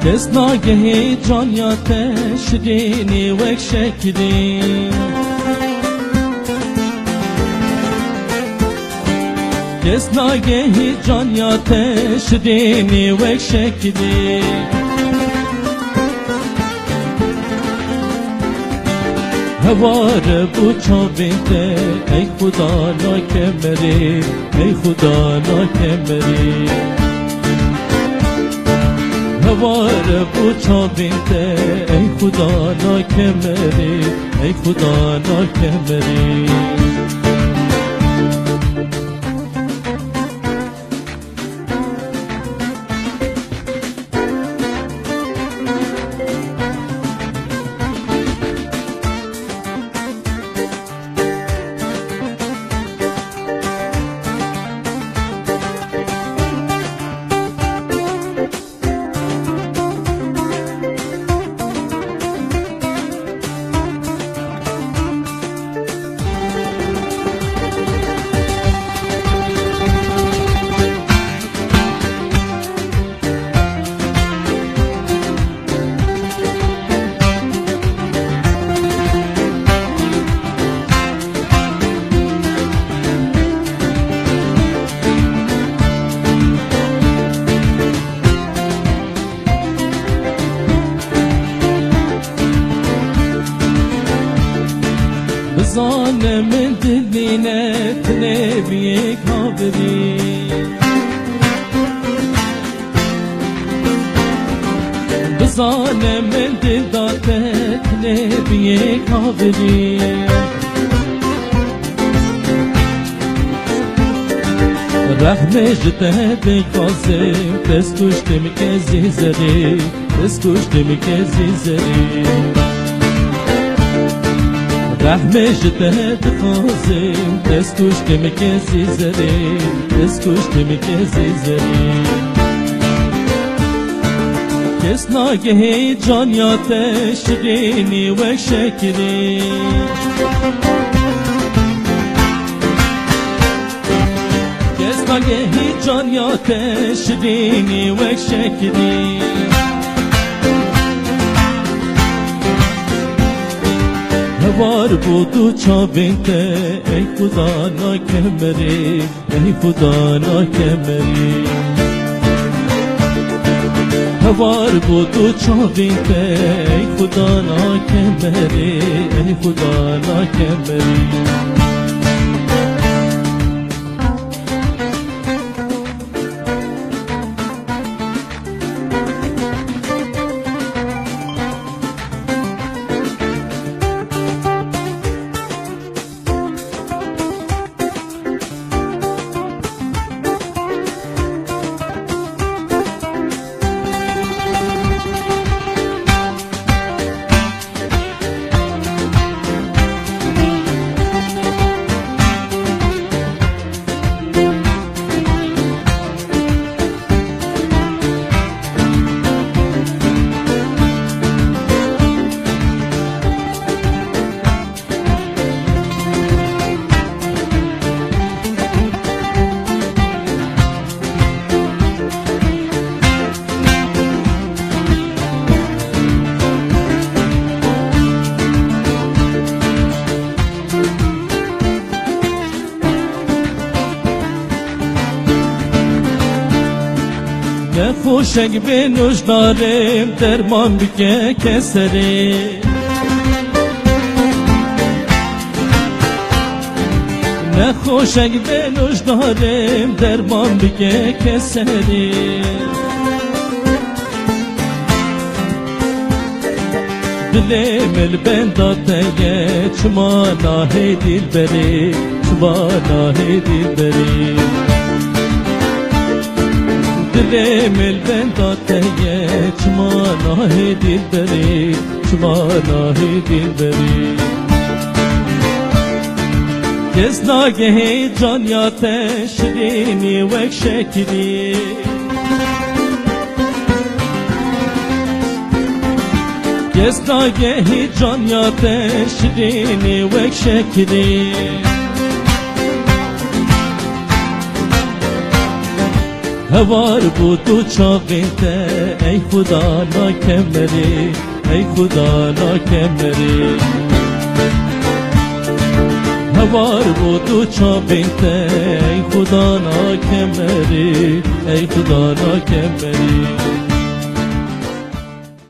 کس ناگهی جان یا تشرینی وک شکلی کس ناگهی جان یا تشرینی وک شکلی هوار بو چاوینده ای خدا ناکمری ای خدا ناکمری هوار بو چاوینده ای خدا ناکمری ای خدا ناکمری بزانم دلینه تنبیه کابری بزانم دل داته تنبیه کابری رحمه جده بکازم دست کشتم که زیزری دست کشتم که زیزری رحمه جده بخوازم دست کشتم که زیزری دست کشتم که زیزری کس ناگهی جان یا تشرینی وک شکلی کس ناگهی جان یا تشرینی وک شکلی هوار بودو چاوینده ای خدا ناکمری ای خدا ناکمری هوار بودو چاوینده ای خدا ناکمری ای خدا ناکمری خوشک به نوش دارم درمان بکه کسری نه خوشک به نوش دارم درمان بکه کسری دلم البنداته چما ناهی دل بری چما ناهی دل بری دلم البنداته چما ناهی دل بری چما ناهی دل بری Kez nageh can yate şirini vek şekeri Kez nageh can yate şirini vek şekeri Hevar bu tu çağinte ey Khuda na kemeri ey Khuda na kemeri Hevar bu tu çağinte ey Khuda na kemeri ey Khuda na kemeri